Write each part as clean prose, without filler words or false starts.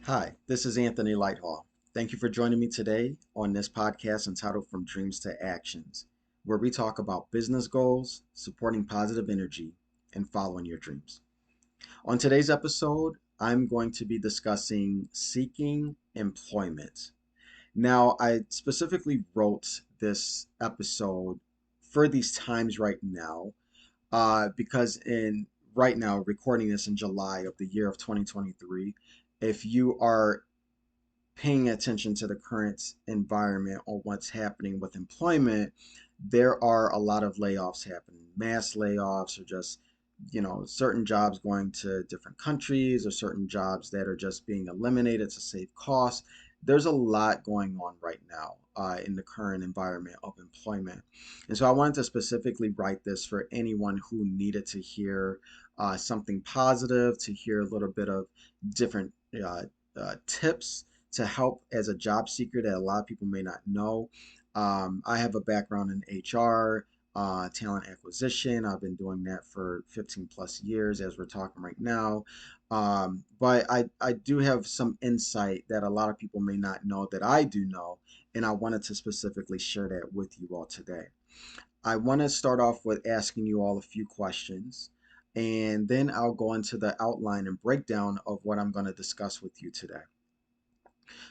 Hi, this is Anthony Lighthall. Thank you for joining me today on this podcast entitled From Dreams to Actions, where we talk about business goals, supporting positive energy, and following your dreams. On today's episode, I'm going to be discussing seeking employment. Now, I specifically wrote this episode for these times right now because in right now, recording this in July of the year of 2023, if you are paying attention to the current environment or what's happening with employment, there are a lot of layoffs happening, mass layoffs, or just certain jobs going to different countries, or certain jobs that are just being eliminated to save costs. There's a lot going on right now in the current environment of employment. And so I wanted to specifically write this for anyone who needed to hear something positive, to hear a little bit of different tips to help as a job seeker that a lot of people may not know. I have a background in HR, talent acquisition. I've been doing that for 15 plus years as we're talking right now. But I do have some insight that a lot of people may not know that I do know, and I wanted to specifically share that with you all today. I want to start off with asking you all a few questions, and then I'll go into the outline and breakdown of what I'm going to discuss with you today.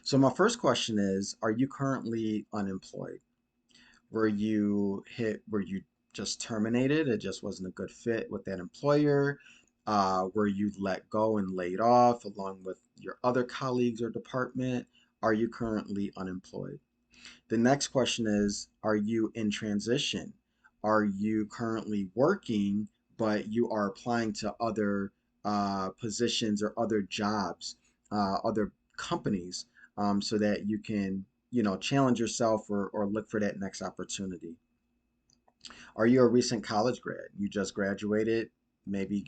So my first question is, are you currently unemployed? Were you just terminated? It just wasn't a good fit with that employer? Were you let go and laid off along with your other colleagues or department? Are you currently unemployed? The next question is, are you in transition? Are you currently working, but you are applying to other positions or other jobs, other companies, so that you can, challenge yourself or look for that next opportunity? Are you a recent college grad? You just graduated, maybe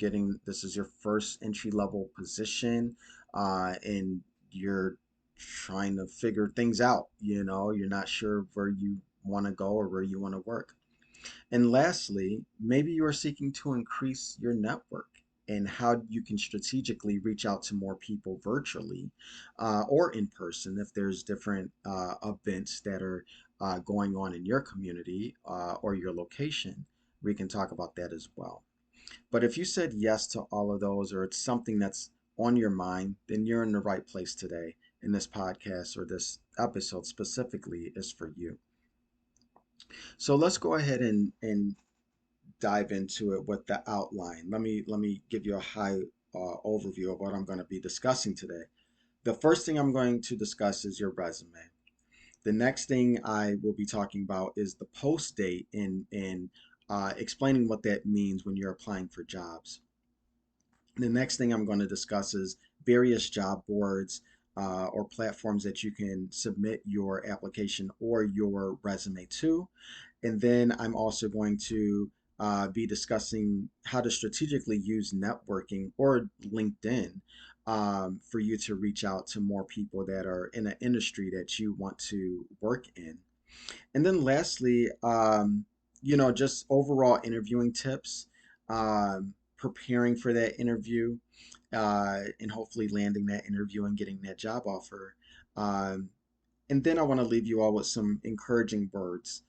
this is your first entry level position, and you're trying to figure things out. You're not sure where you want to go or where you want to work. And lastly, maybe you are seeking to increase your network and how you can strategically reach out to more people virtually or in person if there's different events that are going on in your community or your location. We can talk about that as well. But if you said yes to all of those, or it's something that's on your mind, then you're in the right place today. And this podcast or this episode specifically is for you. So let's go ahead and dive into it with the outline. Let me give you a high overview of what I'm going to be discussing today. The first thing I'm going to discuss is your resume. The next thing I will be talking about is the post date and explaining what that means when you're applying for jobs. The next thing I'm going to discuss is various job boards or platforms that you can submit your application or your resume to. And then I'm also going to be discussing how to strategically use networking or LinkedIn for you to reach out to more people that are in an industry that you want to work in. And then lastly, just overall interviewing tips, preparing for that interview, and hopefully landing that interview and getting that job offer. Um, and then I want to leave you all with some encouraging words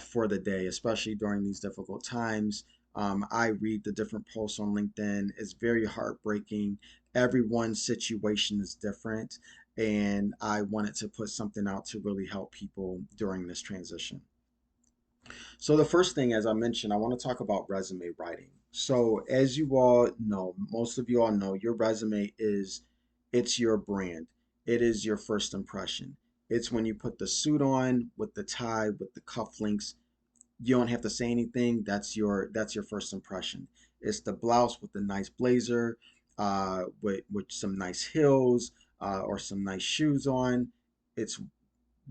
for the day, especially during these difficult times. I read the different posts on LinkedIn. It's very heartbreaking. Everyone's situation is different, and I wanted to put something out to really help people during this transition. So the first thing, as I mentioned, I want to talk about resume writing. So as you all know, most of you all know, your resume it's your brand. It is your first impression. It's when you put the suit on with the tie, with the cufflinks. You don't have to say anything. That's your first impression. It's the blouse with the nice blazer, with some nice heels, or some nice shoes on. It's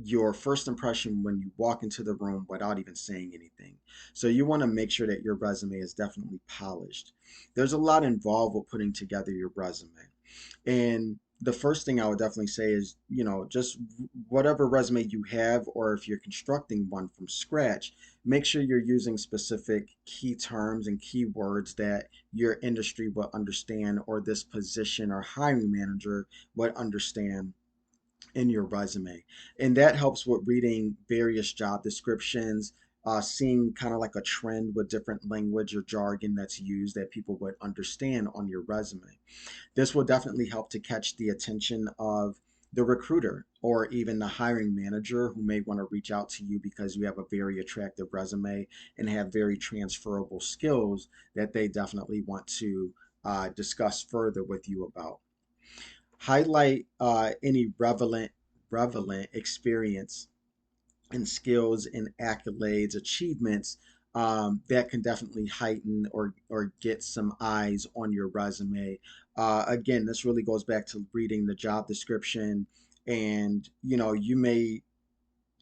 your first impression when you walk into the room without even saying anything. So you want to make sure that your resume is definitely polished. There's a lot involved with putting together your resume. And the first thing I would definitely say is, just whatever resume you have, or if you're constructing one from scratch, make sure you're using specific key terms and keywords that your industry will understand, or this position or hiring manager would understand in your resume. And that helps with reading various job descriptions, seeing kind of like a trend with different language or jargon that's used that people would understand on your resume. This will definitely help to catch the attention of the recruiter or even the hiring manager, who may want to reach out to you because you have a very attractive resume and have very transferable skills that they definitely want to discuss further with you about. Highlight any relevant experience and skills and accolades, achievements, that can definitely heighten or get some eyes on your resume. Again, this really goes back to reading the job description, and you may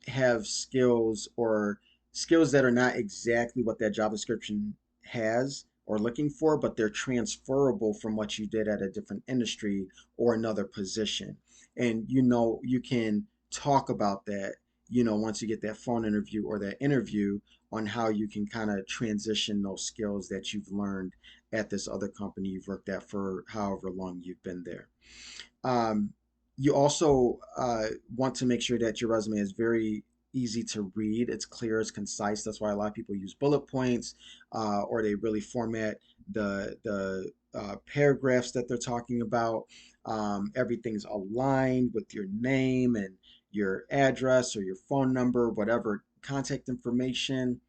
have skills that are not exactly what that job description has or looking for, but they're transferable from what you did at a different industry or another position. And you can talk about that, once you get that phone interview or that interview, on how you can kind of transition those skills that you've learned at this other company you've worked at for however long you've been there. Um, you also want to make sure that your resume is very easy to read. It's clear, it's concise. That's why a lot of people use bullet points, or they really format the paragraphs that they're talking about. Everything's aligned with your name and your address or your phone number, whatever contact information.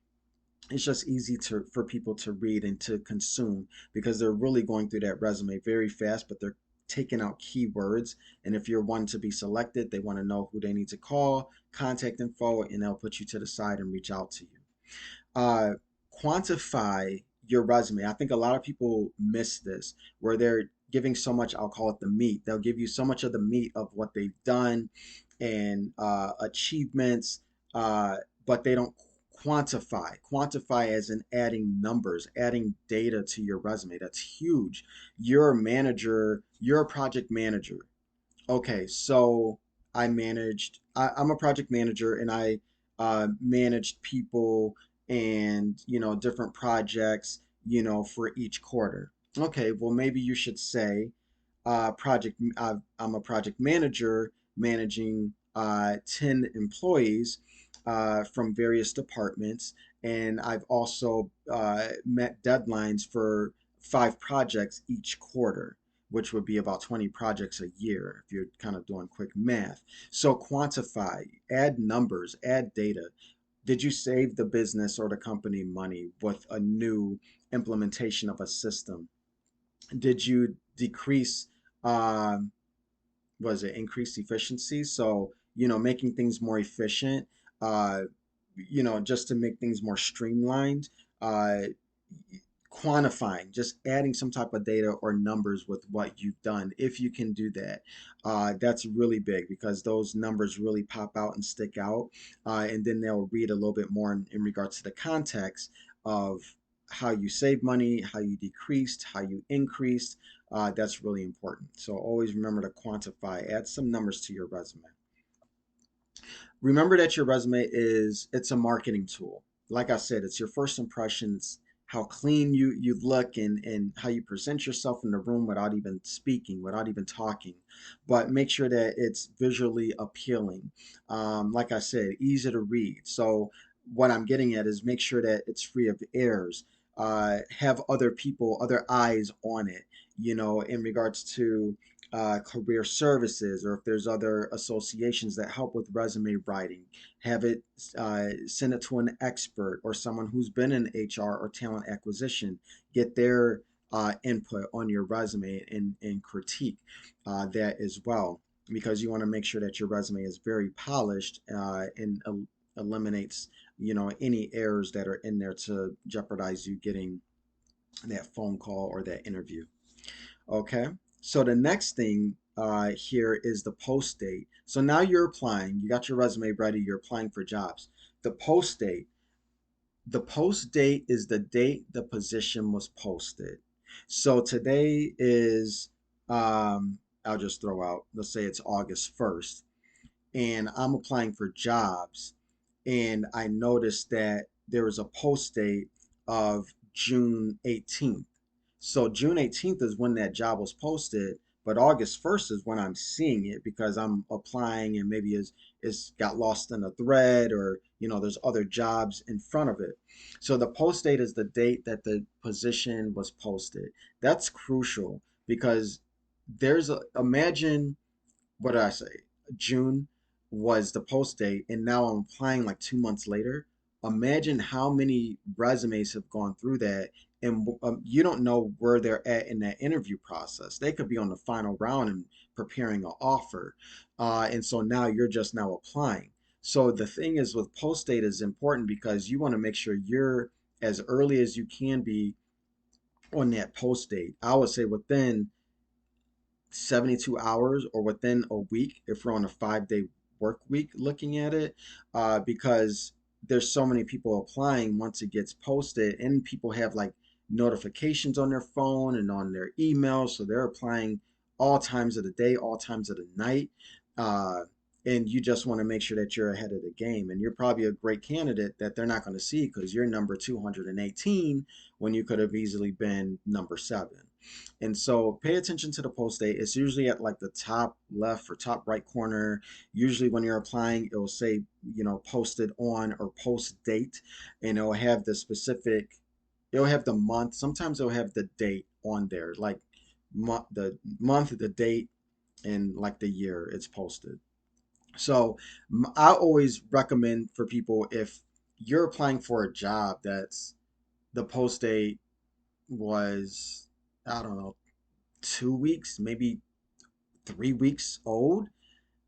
It's just easy for people to read and to consume, because they're really going through that resume very fast, but they're taking out keywords. And if you're one to be selected, they want to know who they need to call, contact info, and they'll put you to the side and reach out to you. uh, Quantify your resume. I think a lot of people miss this, where they're giving so much, I'll call it the meat. They'll give you so much of the meat of what they've done and achievements, uh, but they don't quantify. Quantify as in adding numbers, adding data to your resume. That's huge. You're a manager, you're a project manager. Okay, so I'm a project manager, and I managed people and, different projects, for each quarter. Okay, well, maybe you should say, I'm a project manager managing 10 employees from various departments, and I've also met deadlines for 5 projects each quarter, which would be about 20 projects a year if you're kind of doing quick math. So quantify, add numbers, add data. Did you save the business or the company money with a new implementation of a system? Did you decrease, um, was it increased efficiency? So, making things more efficient, uh, just to make things more streamlined, uh, quantifying, just adding some type of data or numbers with what you've done. If you can do that, that's really big, because those numbers really pop out and stick out. And then they'll read a little bit more in regards to the context of how you save money, how you decreased, how you increased. That's really important. So always remember to quantify, add some numbers to your resume. Remember that your resume it's a marketing tool. Like I said, it's your first impression. It's how clean you look, and how you present yourself in the room without even speaking, without even talking. But make sure that it's visually appealing. Like I said, easy to read. So what I'm getting at is, make sure that it's free of errors. Have other people, other eyes on it, in regards to career services, or if there's other associations that help with resume writing, have it send it to an expert or someone who's been in HR or talent acquisition. Get their input on your resume, and critique that as well, because you want to make sure that your resume is very polished, and eliminates any errors that are in there to jeopardize you getting that phone call or that interview. Okay. So the next thing here is the post date. So now you're applying, you got your resume ready, you're applying for jobs. The post date, the post date is the date the position was posted. So today is I'll just throw out, let's say it's August 1st, and I'm applying for jobs, and I noticed that there was a post date of June 18th. So June 18th is when that job was posted, but August 1st is when I'm seeing it because I'm applying and maybe it's got lost in a thread, or there's other jobs in front of it. So the post date is the date that the position was posted. That's crucial because imagine, what did I say? June was the post date, and now I'm applying like 2 months later. Imagine how many resumes have gone through that, and you don't know where they're at in that interview process. They could be on the final round and preparing an offer, and so now you're just now applying. So the thing is, with post date is important because you want to make sure you're as early as you can be on that post date. I would say within 72 hours or within a week if we're on a 5 day work week looking at it, because there's so many people applying once it gets posted, and people have like notifications on their phone and on their email, so they're applying all times of the day, all times of the night. uh, and you just want to make sure that you're ahead of the game, and you're probably a great candidate that they're not going to see because you're number 218 when you could have easily been number 7. And so pay attention to the post date. It's usually at like the top left or top right corner. Usually when you're applying, it will say, posted on or post date, and it'll have it'll have the month. Sometimes it'll have the date on there, like the month, the date, and like the year it's posted. So I always recommend for people, if you're applying for a job that's the post date was, I don't know, 2 weeks, maybe 3 weeks old.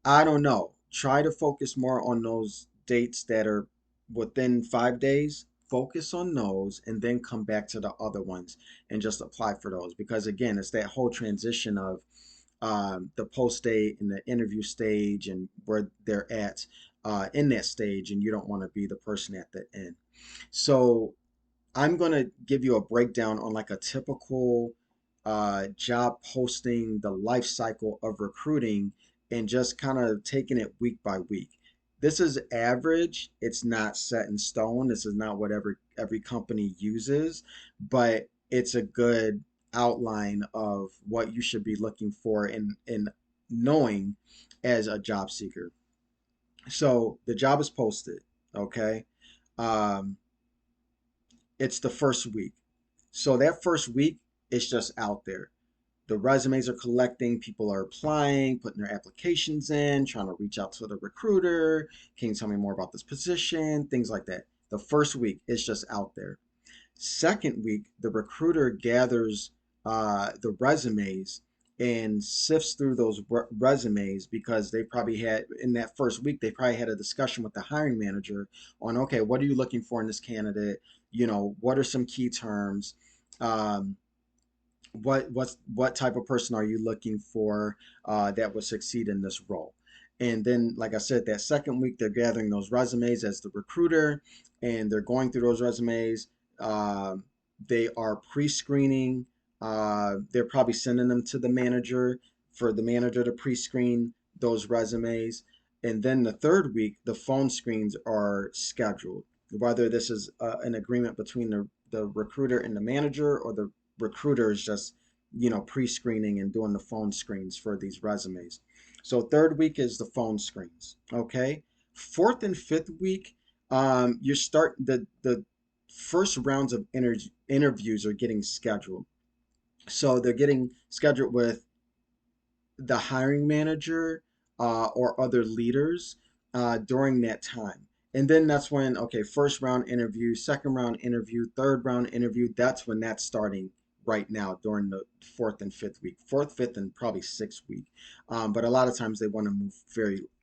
I don't know. Try to focus more on those dates that are within 5 days. Focus on those and then come back to the other ones and just apply for those. Because again, it's that whole transition of the post date and the interview stage and where they're at in that stage, and you don't want to be the person at the end. So I'm going to give you a breakdown on like a typical job posting, the life cycle of recruiting, and just kind of taking it week by week. This is average. It's not set in stone. This is not what every company uses, but it's a good outline of what you should be looking for in knowing as a job seeker. So the job is posted, okay? Um, it's the first week. So that first week, it's just out there. The resumes are collecting, people are applying, putting their applications in, trying to reach out to the recruiter. Can you tell me more about this position? Things like that. The first week, it's just out there. Second week, the recruiter gathers the resumes and sifts through those resumes, because they probably had, in that first week, they probably had a discussion with the hiring manager on, okay, what are you looking for in this candidate? What are some key terms? Um, what type of person are you looking for that would succeed in this role? And then, like I said, that second week they're gathering those resumes as the recruiter, and they're going through those resumes. Um they are pre-screening. They're probably sending them to the manager for the manager to pre-screen those resumes. And then the third week, the phone screens are scheduled. Whether this is an agreement between the recruiter and the manager, or the recruiters just pre-screening and doing the phone screens for these resumes. So third week is the phone screens. Okay. Fourth and fifth week, you start the first rounds of interviews are getting scheduled. So they're getting scheduled with the hiring manager or other leaders during that time. And then that's when, okay, first round interview, second round interview, third round interview, that's when that's starting right now during the fourth and fifth week, fourth, fifth, and probably sixth week. But a lot of times they want to move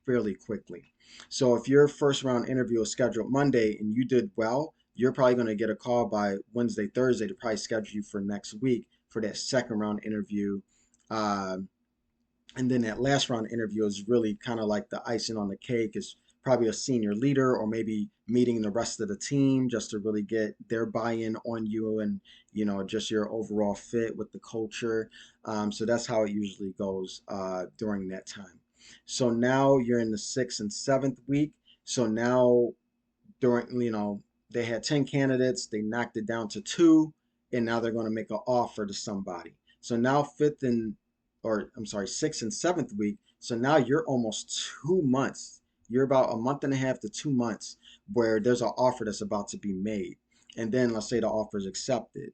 fairly quickly. So if your first round interview is scheduled Monday and you did well, you're probably going to get a call by Wednesday, Thursday to probably schedule you for next week for that second round interview. Um, and then that last round interview is really kind of like the icing on the cake, is probably a senior leader or maybe meeting the rest of the team just to really get their buy-in on you and just your overall fit with the culture. So that's how it usually goes during that time. So now you're in the sixth and seventh week. So now during they had 10 candidates, they knocked it down to two, and now they're going to make an offer to somebody. So now fifth and or I'm sorry, sixth and seventh week. So now you're almost 2 months. You're about a month and a half to 2 months where there's an offer that's about to be made. And then let's say the offer is accepted.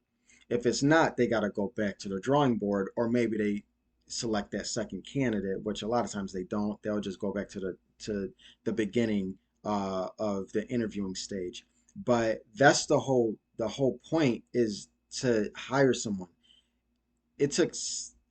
If it's not, they got to go back to the drawing board, or maybe they select that second candidate, which a lot of times they don't. They'll just go back to the beginning of the interviewing stage. But that's the whole point is to hire someone. It took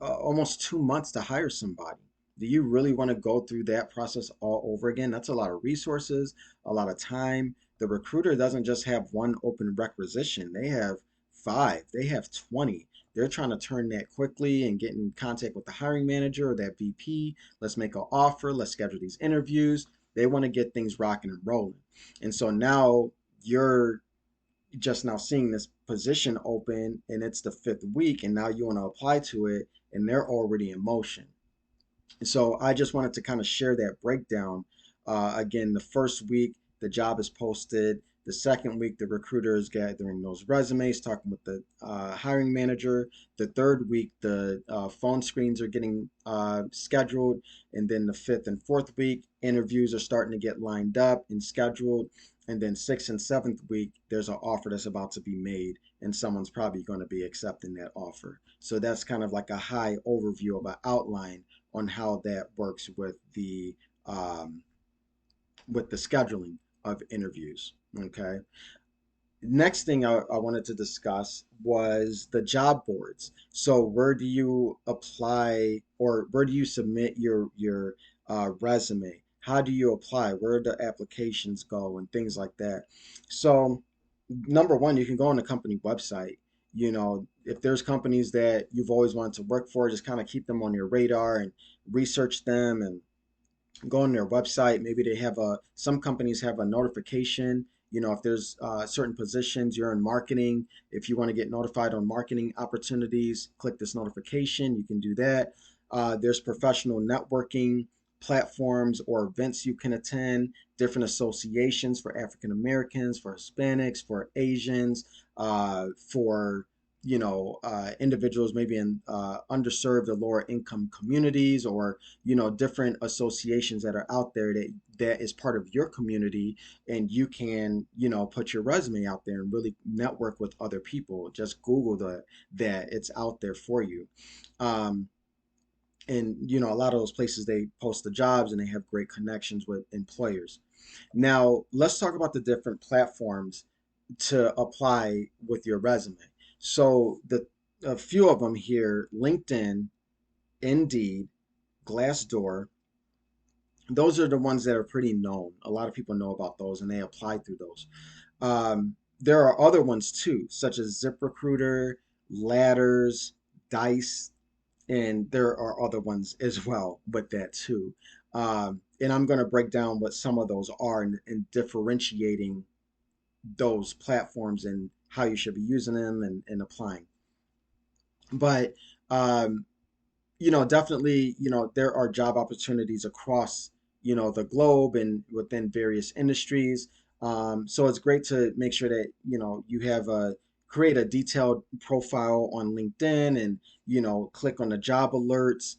almost 2 months to hire somebody. Do you really want to go through that process all over again? That's a lot of resources, a lot of time. The recruiter doesn't just have one open requisition, they have five, they have 20. They're trying to turn that quickly and get in contact with the hiring manager or that VP. Let's make an offer, let's schedule these interviews. They want to get things rocking and rolling. And so now you're just now seeing this position open and it's the fifth week, and now you want to apply to it and they're already in motion. And so I just wanted to kind of share that breakdown. Again, the first week, the job is posted. The second week, the recruiter is gathering those resumes, talking with the hiring manager. The third week, the phone screens are getting scheduled. And then the fifth and fourth week, interviews are starting to get lined up and scheduled. And then sixth and seventh week, there's an offer that's about to be made, and someone's probably going to be accepting that offer. So that's kind of like a high overview of an outline on how that works um, with the scheduling of interviews. Okay. Next thing I wanted to discuss was the job boards. So where do you apply, or where do you submit your resume? How do you apply? Where do applications go and things like that? So number one, you can go on the company website. If there's companies that you've always wanted to work for, just kind of keep them on your radar and research them and go on their website. Maybe they have some companies have a notification. If there's certain positions, you're in marketing. If you want to get notified on marketing opportunities, click this notification. You can do that. There's professional networking platforms or events you can attend, different associations for African Americans, for Hispanics, for Asians, for individuals maybe in underserved or lower income communities, or different associations that are out there that is part of your community, and you can put your resume out there and really network with other people. Just Google that it's out there for you. um, and a lot of those places, they post the jobs and they have great connections with employers. Now let's talk about the different platforms to apply with your resume. So a few of them here: LinkedIn, Indeed, Glassdoor. Those are the ones that are pretty known. A lot of people know about those and they apply through those. There are other ones too, such as ZipRecruiter, Ladders, Dice, and there are other ones as well with that too. And I'm going to break down what some of those are and differentiating those platforms and how you should be using them and applying. But um, definitely, there are job opportunities across, the globe and within various industries. So it's great to make sure that, you have create a detailed profile on LinkedIn and, click on the job alerts,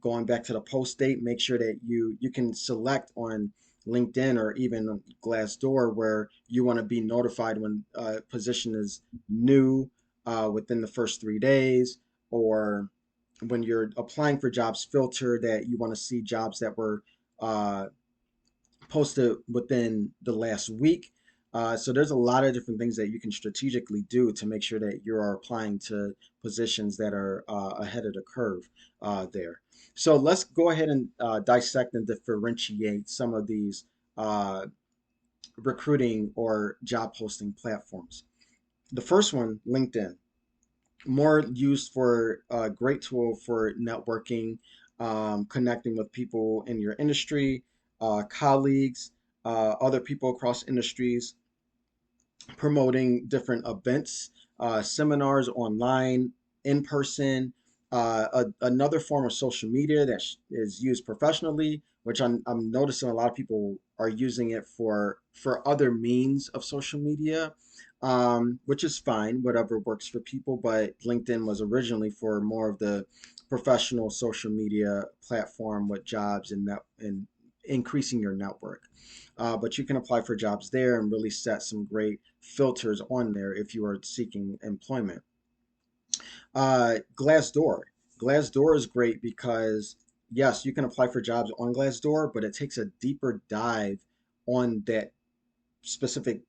going back to the post date, make sure that you can select on LinkedIn or even on Glassdoor where you want to be notified when a position is new within the first 3 days, or when you're applying for jobs, filter that you want to see jobs that were uh, posted within the last week. So there's a lot of different things that you can strategically do to make sure that you are applying to positions that are ahead of the curve there. So let's go ahead and dissect and differentiate some of these uh, recruiting or job posting platforms. The first one, LinkedIn, more used for a great tool for networking, connecting with people in your industry, colleagues. other people across industries promoting different events, seminars online, in person. Another form of social media that is used professionally, which I'm noticing a lot of people are using it for other means of social media, which is fine, whatever works for people. But LinkedIn was originally for more of the professional social media platform with jobs and increasing your network. But you can apply for jobs there and really set some great filters on there if you are seeking employment. Glassdoor. Glassdoor is great because, yes, you can apply for jobs on Glassdoor, but it takes a deeper dive on that specific,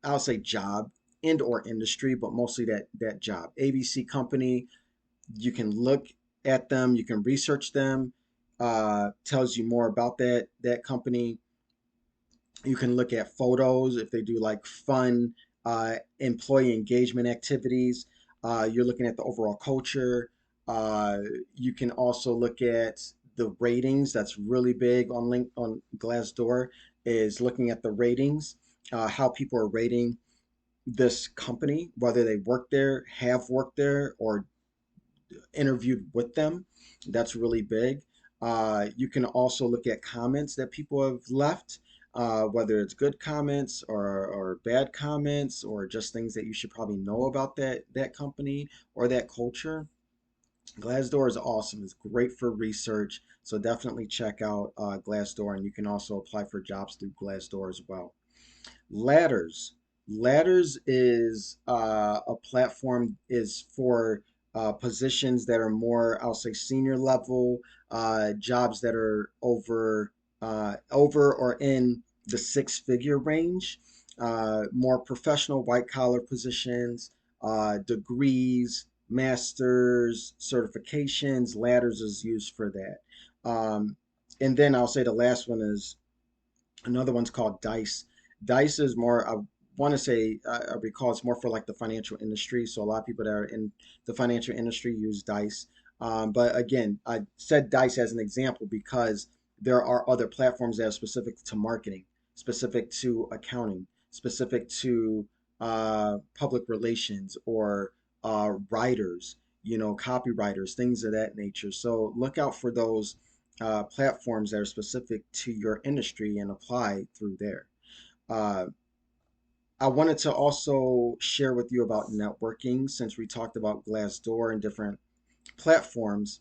I'll say job and or industry, but mostly that job. ABC company, you can look at them, you can research them, tells you more about that company. You can look at photos if they do like fun employee engagement activities. You're looking at the overall culture. Uh, you can also look at the ratings. That's really big on on Glassdoor is looking at the ratings, how people are rating this company, whether they work there, have worked there, or interviewed with them. That's really big. You can also look at comments that people have left, whether it's good comments or bad comments or just things that you should probably know about that company or that culture. Glassdoor is awesome. It's great for research. So definitely check out Glassdoor, and you can also apply for jobs through Glassdoor as well. Ladders. Ladders is a platform is for positions that are more, I'll say, senior level, jobs that are over or in the six-figure range, more professional white collar positions, degrees, masters, certifications. Ladders is used for that. And then I'll say the last one is another one's called Dice. Dice is more, I want to say, I recall it's more for like the financial industry. So a lot of people that are in the financial industry use Dice. But again, I said Dice as an example because there are other platforms that are specific to marketing, specific to accounting, specific to public relations or writers, copywriters, things of that nature. So look out for those platforms that are specific to your industry and apply through there. Uh, I wanted to also share with you about networking since we talked about Glassdoor and different platforms.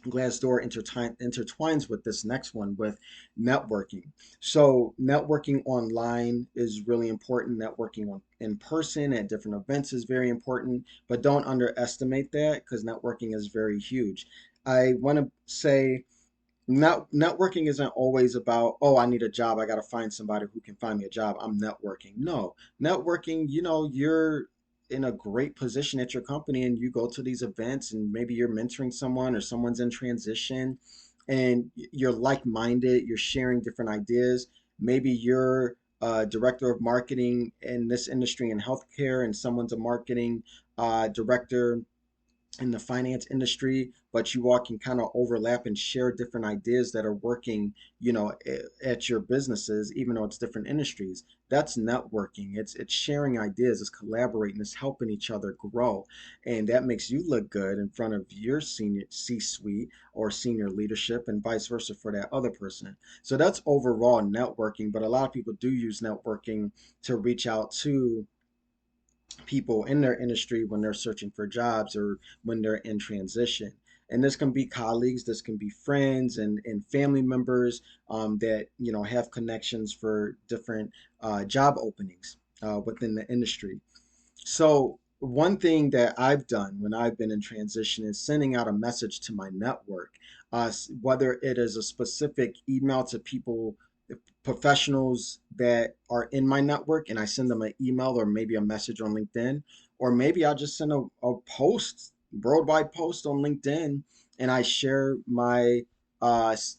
Glassdoor intertwines with this next one with networking. So networking online is really important. Networking in person at different events is very important, but don't underestimate that because networking is very huge. I want to say networking isn't always about, oh, I need a job, I got to find somebody who can find me a job, I'm networking. No, networking, you're in a great position at your company and you go to these events and maybe you're mentoring someone or someone's in transition and you're like-minded, you're sharing different ideas. Maybe you're a director of marketing in this industry in healthcare and someone's a marketing director in the finance industry, but you all can kind of overlap and share different ideas that are working, at your businesses, even though it's different industries. That's networking. It's sharing ideas, it's collaborating, it's helping each other grow. And that makes you look good in front of your senior C-suite or senior leadership and vice versa for that other person. So that's overall networking, but a lot of people do use networking to reach out to people in their industry when they're searching for jobs or when they're in transition. And this can be colleagues, this can be friends and family members that have connections for different job openings within the industry. So one thing that I've done when I've been in transition is sending out a message to my network, whether it is a specific email to people, professionals that are in my network, and I send them an email or maybe a message on LinkedIn, or maybe I'll just send a post, worldwide post on LinkedIn, and I share my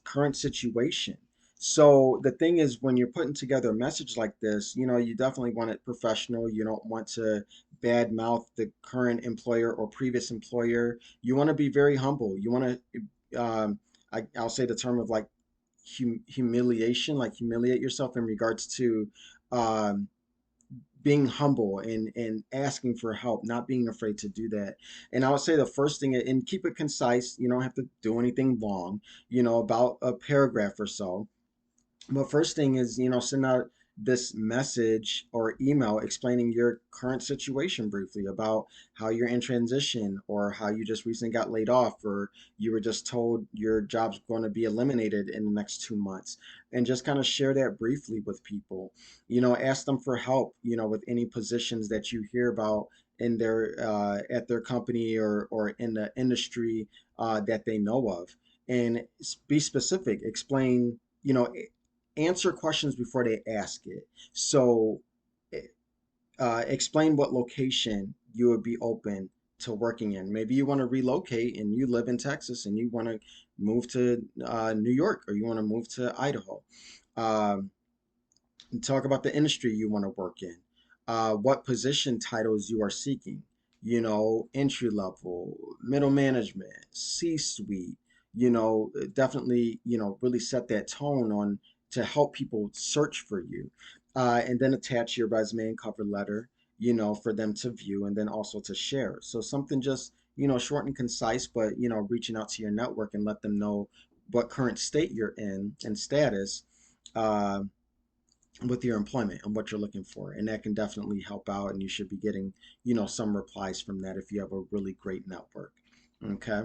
current situation. So the thing is, when you're putting together a message like this, you definitely want it professional. You don't want to badmouth the current employer or previous employer. You want to be very humble. You want to, I'll say the term of like humiliation, like humiliate yourself in regards to um, being humble and asking for help, not being afraid to do that. And I would say the first thing, and keep it concise. You don't have to do anything long. About a paragraph or so. But first thing is, send out this message or email explaining your current situation briefly about how you're in transition or how you just recently got laid off or you were just told your job's going to be eliminated in the next 2 months. And just kind of share that briefly with people. Ask them for help, with any positions that you hear about in their at their company or in the industry that they know of. And be specific. Explain, answer questions before they ask it. So, explain what location you would be open to working in. Maybe you want to relocate and you live in Texas and you want to move to New York or you want to move to Idaho. Um, Talk about the industry you want to work in, what position titles you are seeking, entry level, middle management, C-suite, definitely, really set that tone on to help people search for you. And then attach your resume and cover letter, for them to view and then also to share. So something just, short and concise, but, reaching out to your network and let them know what current state you're in and status. Uh, with your employment and what you're looking for. And that can definitely help out. And you should be getting, some replies from that if you have a really great network. Okay.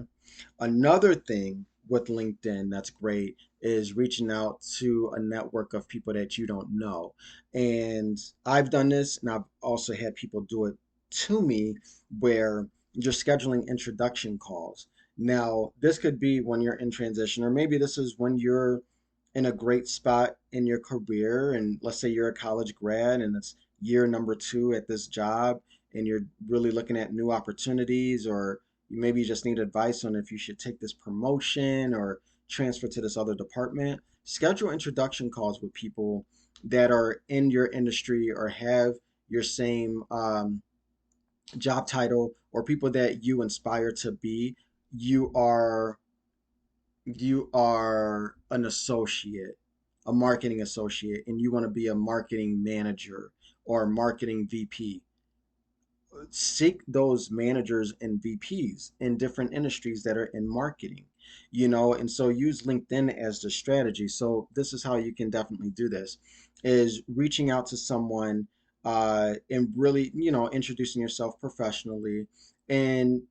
Another thing with LinkedIn that's great is reaching out to a network of people that you don't know. And I've done this and I've also had people do it to me where you're scheduling introduction calls. Now, this could be when you're in transition, or maybe this is when you're in a great spot in your career. And let's say you're a college grad and it's year number two at this job and you're really looking at new opportunities, or maybe you just need advice on if you should take this promotion or transfer to this other department. Schedule introduction calls with people that are in your industry or have your same job title, or people that you inspire to be. You are you are an associate, a marketing associate, and you want to be a marketing manager or marketing VP. Seek those managers and VPs in different industries that are in marketing, and so use LinkedIn as the strategy. So this is how you can definitely do this, is reaching out to someone and really, introducing yourself professionally and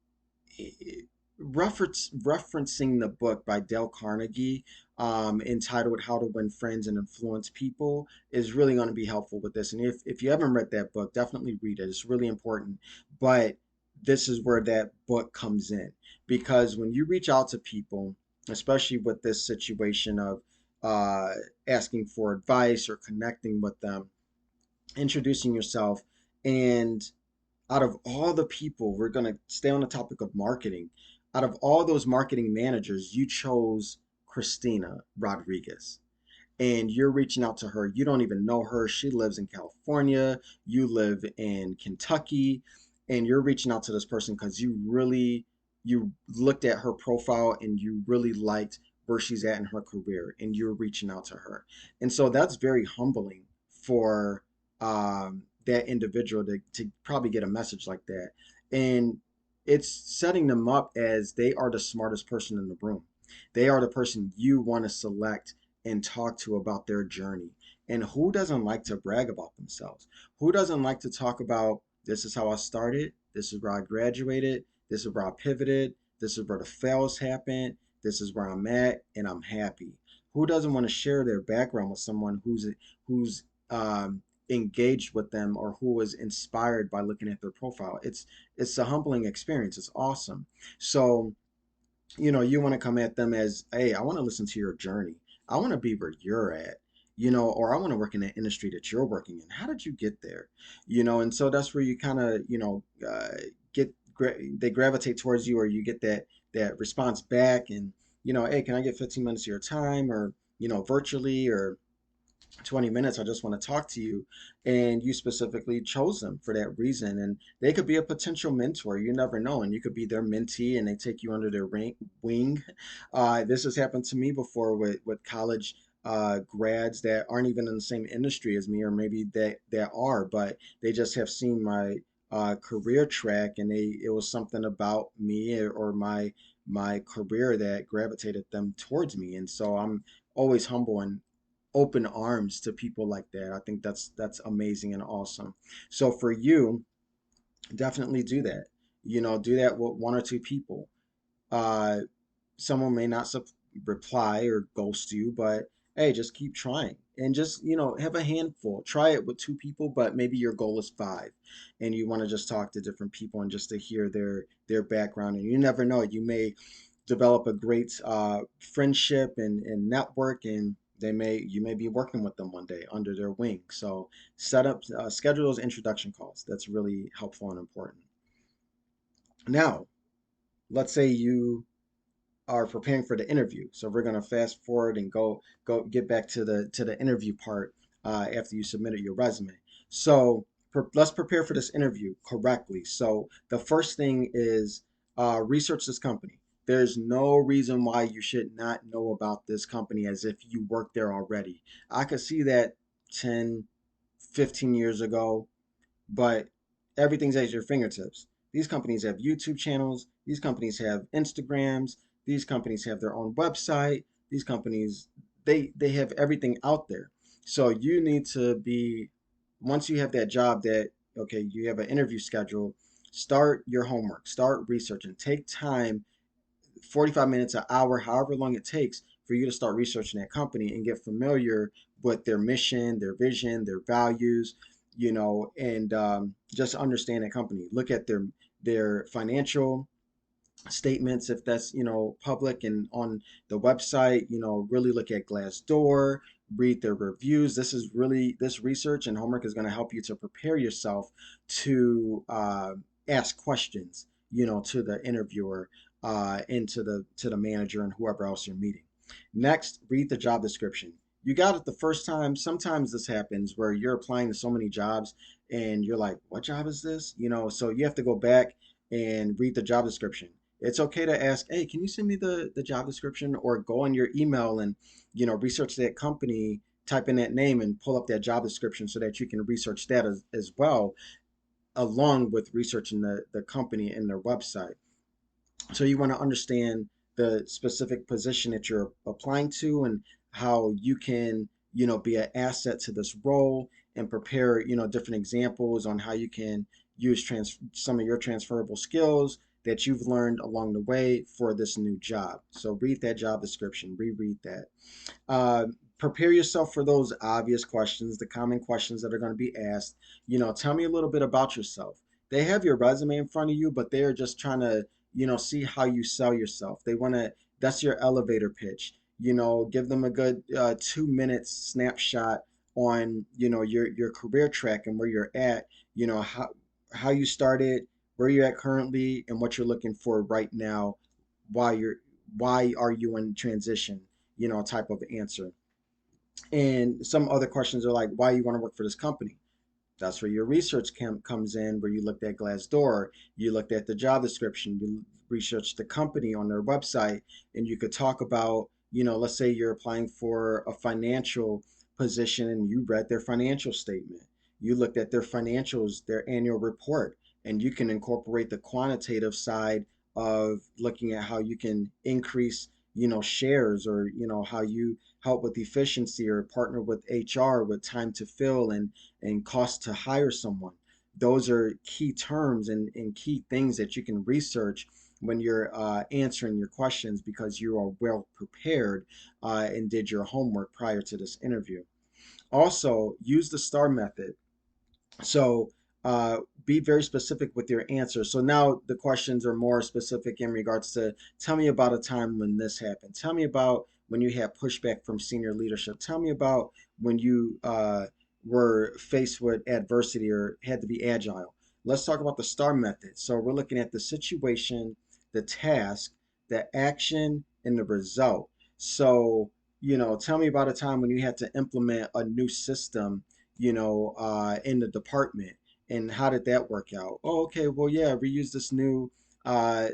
referencing the book by Dale Carnegie, entitled How to Win Friends and Influence People, is really going to be helpful with this. And if you haven't read that book, definitely read it. It's really important. But this is where that book comes in, because when you reach out to people, especially with this situation of uh, asking for advice or connecting with them, introducing yourself, and out of all the people, we're going to stay on the topic of marketing. Out of all those marketing managers, you chose Christina Rodriguez. And you're reaching out to her. You don't even know her. She lives in California. You live in Kentucky. And you're reaching out to this person because you looked at her profile and you really liked where she's at in her career. And you're reaching out to her. And so that's very humbling for that individual to probably get a message like that. And it's setting them up as they are the smartest person in the room. They are the person you want to select and talk to about their journey. And who doesn't like to brag about themselves? Who doesn't like to talk about, this is how I started, this is where I graduated, this is where I pivoted, this is where the fails happened, this is where I'm at, and I'm happy. Who doesn't want to share their background with someone who's engaged with them, or who was inspired by looking at their profile? It's a humbling experience. It's awesome. So you want to come at them as, hey, I want to listen to your journey. I want to be where you're at, or I want to work in the industry that you're working in. How did you get there? And so that's where you kind of, they gravitate towards you, or you get that response back, and hey, can I get 15 minutes of your time, or virtually, or 20 minutes. I just want to talk to you. And you specifically chose them for that reason. And they could be a potential mentor. You never know. And you could be their mentee and they take you under their wing. This has happened to me before with college grads that aren't even in the same industry as me, or maybe that are, but they just have seen my career track, and it was something about me or my career that gravitated them towards me. And so I'm always humble and open arms to people like that. I think that's amazing and awesome. So for you, definitely do that. Do that with one or two people. Uh, Someone may not reply or ghost you, but hey, just keep trying and just, have a handful. Try it with two people, but maybe your goal is five and you want to just talk to different people and just to hear their background. And you never know, you may develop a great friendship and network, and you may be working with them one day under their wing. So schedule those introduction calls. That's really helpful and important. Now, let's say you are preparing for the interview. So we're going to fast forward and go get back to the interview part after you submitted your resume. So let's prepare for this interview correctly. So the first thing is research this company. There's no reason why you should not know about this company as if you work there already. I could see that 10, 15 years ago, but everything's at your fingertips. These companies have YouTube channels, these companies have Instagrams, these companies have their own website, these companies they have everything out there. So you need to be once you have that job that okay, you have an interview schedule, start your homework, start researching, take time 45 minutes, an hour, however long it takes for you to start researching that company and get familiar with their mission, their vision, their values, and just understand that company. Look at their financial statements if that's public and on the website. Really look at Glassdoor, read their reviews. This research and homework is going to help you to prepare yourself to ask questions to the interviewer and to the manager and whoever else you're meeting. Next, read the job description. You got it the first time. Sometimes this happens where you're applying to so many jobs and you're like, what job is this? So you have to go back and read the job description. It's okay to ask, hey, can you send me the job description, or go on your email and research that company, type in that name and pull up that job description so that you can research that as well, along with researching the company and their website. So you want to understand the specific position that you're applying to and how you can, be an asset to this role, and prepare, different examples on how you can use some of your transferable skills that you've learned along the way for this new job. So read that job description, reread that. Uh, Prepare yourself for those obvious questions, the common questions that are going to be asked. Tell me a little bit about yourself. They have your resume in front of you, but they're just trying to, see how you sell yourself. They want to, that's your elevator pitch. Give them a good 2 minutes snapshot on, your career track and where you're at, how you started, where you're at currently, and what you're looking for right now. Why why are you in transition? Type of answer. And some other questions are like, why you want to work for this company? That's where your research comes in, where you looked at Glassdoor, you looked at the job description, you researched the company on their website, and you could talk about, let's say you're applying for a financial position and you read their financial statement. You looked at their financials, their annual report, and you can incorporate the quantitative side of looking at how you can increase, shares, or, how you help with efficiency or partner with HR with time to fill and cost to hire someone. Those are key terms and key things that you can research when you're answering your questions, because you are well prepared and did your homework prior to this interview. Also, use the STAR method. So be very specific with your answer. So now the questions are more specific in regards to, tell me about a time when this happened. Tell me about when you had pushback from senior leadership. Tell me about when you were faced with adversity or had to be agile. Let's talk about the STAR method. So we're looking at the situation, the task, the action, and the result. So tell me about a time when you had to implement a new system, in the department, and how did that work out? Oh, okay, well, yeah, we use this new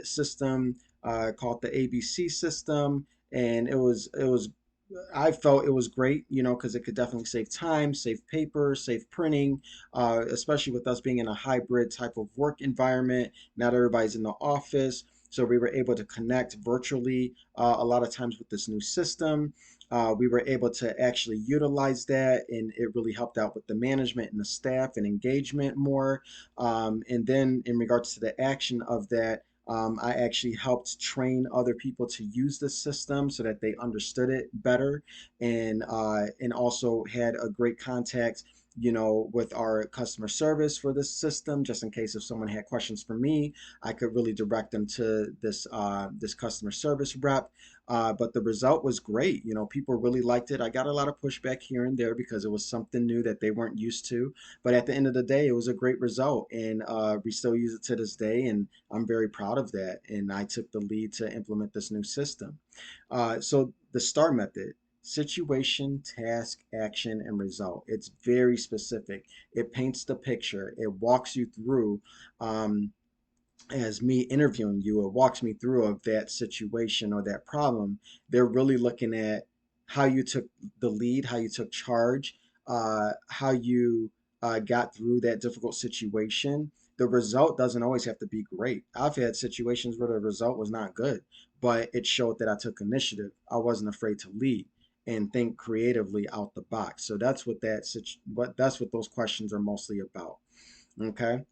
system called the ABC system, and I felt it was great, because it could definitely save time, save paper, save printing, especially with us being in a hybrid type of work environment. Not everybody's in the office. So we were able to connect virtually a lot of times with this new system. We were able to actually utilize that, and it really helped out with the management and the staff and engagement more. And then, in regards to the action of that, I actually helped train other people to use the system so that they understood it better, and also had a great contact, with our customer service for this system, just in case if someone had questions for me, I could really direct them to this customer service rep. But the result was great. People really liked it. I got a lot of pushback here and there because it was something new that they weren't used to. But at the end of the day, it was a great result, and we still use it to this day. And I'm very proud of that. And I took the lead to implement this new system. So the STAR method: situation, task, action, and result. It's very specific. It paints the picture. It walks you through. As me interviewing you, it walks me through of that situation or that problem. They're really looking at how you took the lead, how you took charge, how you got through that difficult situation. The result doesn't always have to be great. I've had situations where the result was not good, but it showed that I took initiative. I wasn't afraid to lead and think creatively out the box. So that's what those questions are mostly about. Okay.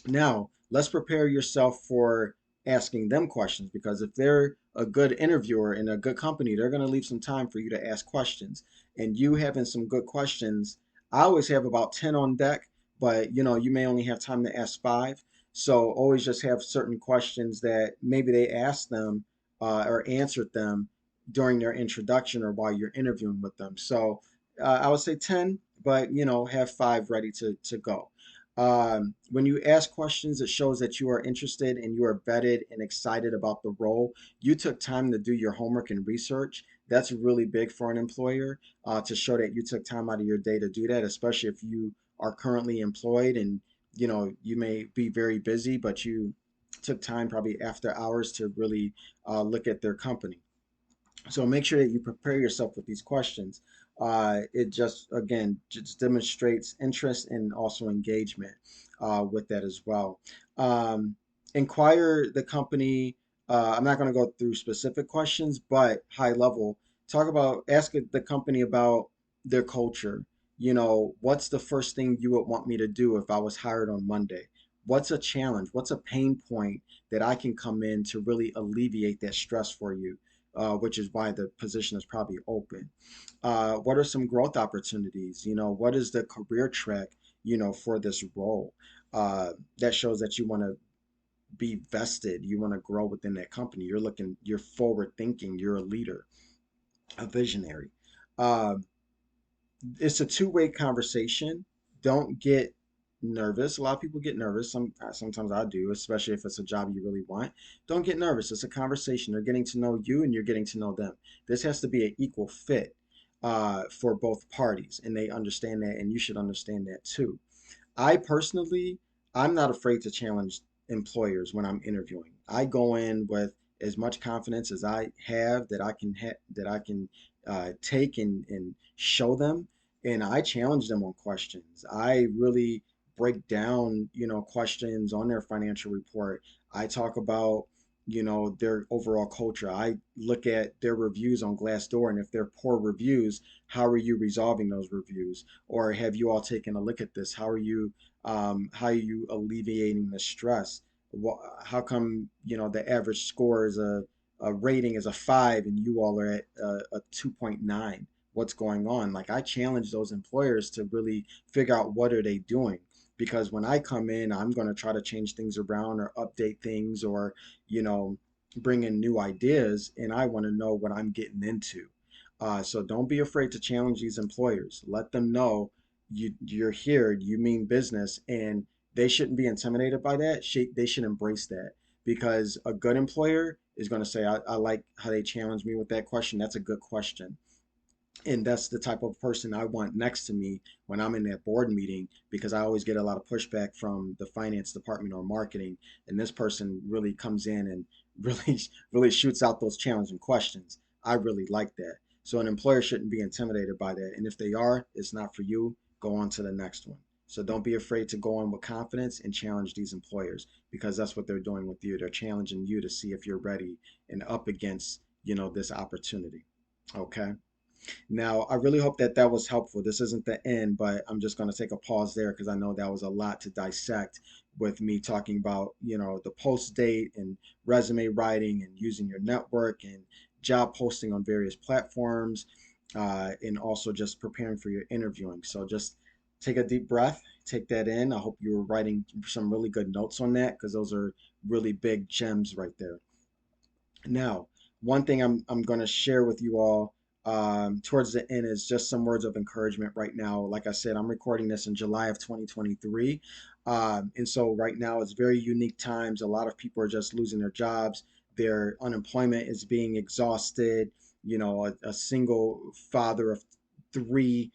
Now, let's prepare yourself for asking them questions, because if they're a good interviewer in a good company, they're going to leave some time for you to ask questions. And you having some good questions, I always have about 10 on deck, but you may only have time to ask five. So always just have certain questions that maybe they asked them or answered them during their introduction or while you're interviewing with them. So I would say 10, but have five ready to go. When you ask questions, it shows that you are interested and you are vetted and excited about the role. You took time to do your homework and research. That's really big for an employer, to show that you took time out of your day to do that, especially if you are currently employed and you may be very busy, but you took time probably after hours to really look at their company. So make sure that you prepare yourself with these questions. It just, again, just demonstrates interest and also engagement with that as well. Um, Inquire the company. I'm not going to go through specific questions, but high level, ask the company about their culture. What's the first thing you would want me to do if I was hired on Monday? What's a challenge? What's a pain point that I can come in to really alleviate that stress for you? Which is why the position is probably open. What are some growth opportunities? What is the career track, for this role? That shows that you want to be vested, you want to grow within that company. You're forward thinking, you're a leader, a visionary. Uh, it's a two-way conversation. Don't get nervous. A lot of people get nervous. Sometimes I do, especially if it's a job you really want. Don't get nervous. It's a conversation. They're getting to know you and you're getting to know them. This has to be an equal fit for both parties, and they understand that, and you should understand that too. I personally, I'm not afraid to challenge employers when I'm interviewing. I go in with as much confidence as I have that I can take and show them, and I challenge them on questions. I really break down, questions on their financial report. I talk about, their overall culture. I look at their reviews on Glassdoor, and if they're poor reviews, how are you resolving those reviews? Or have you all taken a look at this? How are you alleviating the stress? How come the average score is a rating is a 5 and you all are at a 2.9? What's going on? Like, I challenge those employers to really figure out what are they doing, because when I come in, I'm going to try to change things around or update things, or you know bring in new ideas, and I want to know what I'm getting into. So don't be afraid to challenge these employers. Let them know you're here, you mean business, and they shouldn't be intimidated by that. They should embrace that, because a good employer is going to say, I like how they challenge me with that question. That's a good question. And that's the type of person I want next to me when I'm in that board meeting, because I always get a lot of pushback from the finance department or marketing, and this person really comes in and really really shoots out those challenging questions. I really like that. So an employer shouldn't be intimidated by that, and if they are, it's not for you. Go on to the next one. So don't be afraid to go on with confidence and challenge these employers, because that's what they're doing with you. They're challenging you to see if you're ready and up against, this opportunity. Okay. Now, I really hope that that was helpful. This isn't the end, but I'm just going to take a pause there because I know that was a lot to dissect with me talking about, the post date and resume writing and using your network and job posting on various platforms, and also just preparing for your interviewing. So just take a deep breath, take that in. I hope you were writing some really good notes on that, because those are really big gems right there. Now, one thing I'm going to share with you all towards the end is just some words of encouragement right now. Like I said, I'm recording this in July of 2023. And so right now it's very unique times. A lot of people are just losing their jobs. Their unemployment is being exhausted. A single father of three,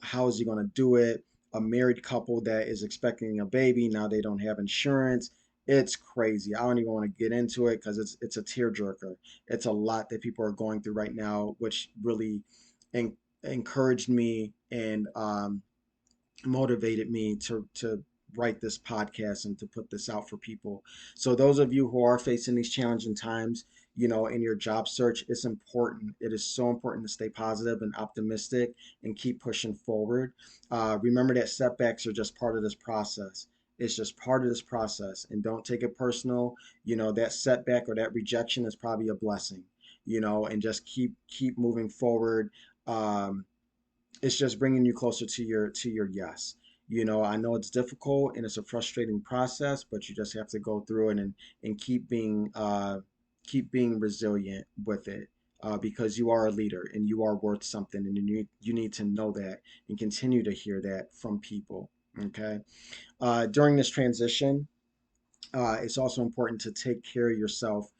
how is he going to do it? A married couple that is expecting a baby, now they don't have insurance. It's crazy. I don't even want to get into it because it's a tearjerker. It's a lot that people are going through right now, which really en encouraged me and motivated me to write this podcast and to put this out for people. So those of you who are facing these challenging times, in your job search, it's important. It is so important to stay positive and optimistic and keep pushing forward. Remember that setbacks are just part of this process. It's just part of this process, and don't take it personal. That setback or that rejection is probably a blessing. And just keep moving forward. It's just bringing you closer to your yes. I know it's difficult and it's a frustrating process, but you just have to go through it and keep being resilient with it, because you are a leader and you are worth something, and you need to know that and continue to hear that from people. Okay. During this transition, it's also important to take care of yourself,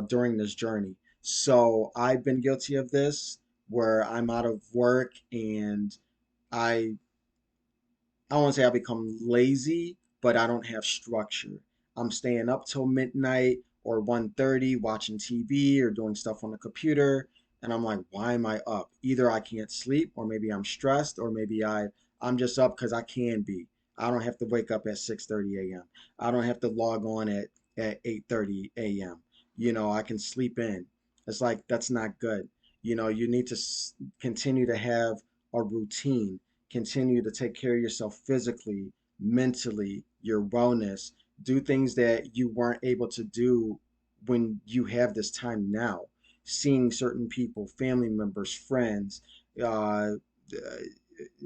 during this journey. So I've been guilty of this, where I'm out of work and I I don't want to say I become lazy, but I don't have structure. I'm staying up till midnight or 1:30 watching TV or doing stuff on the computer, and I'm like, why am I up? Either I can't sleep, or maybe I'm stressed, or maybe I'm just up because I can be. I don't have to wake up at 6:30 a.m. I don't have to log on at 8:30 a.m. I can sleep in. It's like that's not good. You need to continue to have a routine, continue to take care of yourself physically, mentally, your wellness. Do things that you weren't able to do when you have this time now. Seeing certain people, family members, friends, uh,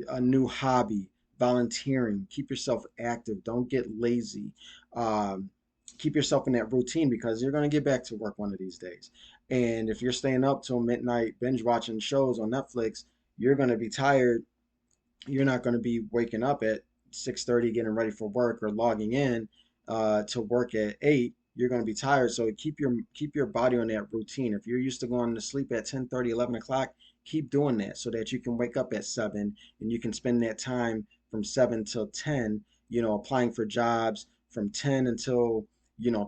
a new hobby, volunteering. Keep yourself active. Don't get lazy. Um, Keep yourself in that routine, because you're going to get back to work one of these days. And if you're staying up till midnight binge watching shows on Netflix, you're going to be tired. You're not going to be waking up at 6:30 getting ready for work, or logging in to work at 8. You're going to be tired. So keep your body on that routine. If you're used to going to sleep at 10:30, 11 o'clock, keep doing that so that you can wake up at 7, and you can spend that time from 7 till 10, applying for jobs. From 10 until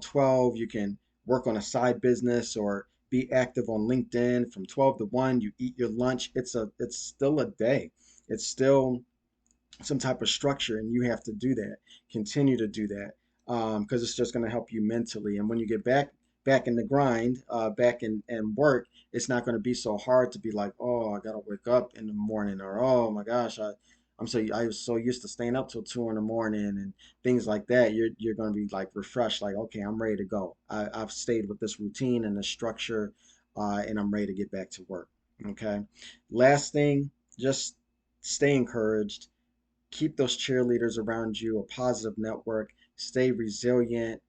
12, you can work on a side business or be active on LinkedIn. From 12 to 1, you eat your lunch. It's still a day. It's still some type of structure, and you have to do that. Continue to do that, because it's just going to help you mentally. And when you get back in the grind, back in work, it's not going to be so hard to be like, oh, I gotta wake up in the morning, or oh my gosh, I was so used to staying up till 2 in the morning and things like that. You're going to be like refreshed, like, okay, I'm ready to go. I've stayed with this routine and this structure, and I'm ready to get back to work. Okay. Last thing, just stay encouraged. Keep those cheerleaders around you, a positive network. Stay resilient.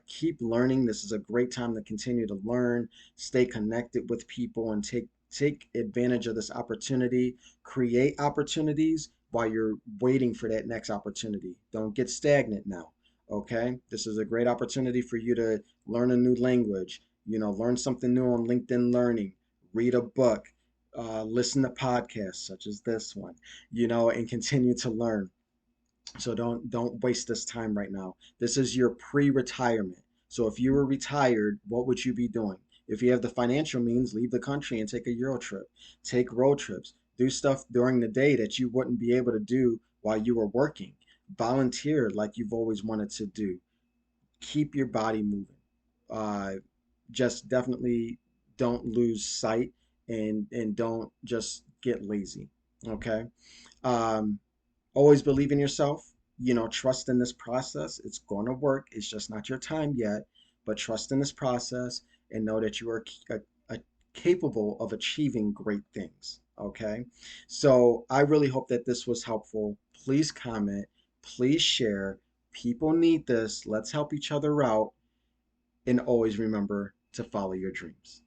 Keep learning. This is a great time to continue to learn. Stay connected with people and take advantage of this opportunity. Create opportunities while you're waiting for that next opportunity. Don't get stagnant now. Okay, this is a great opportunity for you to learn a new language, learn something new on LinkedIn Learning, read a book, listen to podcasts such as this one, and continue to learn. So don't waste this time right now. This is your pre-retirement. So if you were retired, what would you be doing? If you have the financial means, leave the country and take a Euro trip. Take road trips. Do stuff during the day that you wouldn't be able to do while you were working. Volunteer like you've always wanted to do. Keep your body moving. Uh, just definitely don't lose sight and don't just get lazy. Okay. Um, Always believe in yourself, trust in this process. It's going to work. It's just not your time yet, but trust in this process and know that you are capable of achieving great things. Okay. So I really hope that this was helpful. Please comment, please share. People need this. Let's help each other out. And always remember to follow your dreams.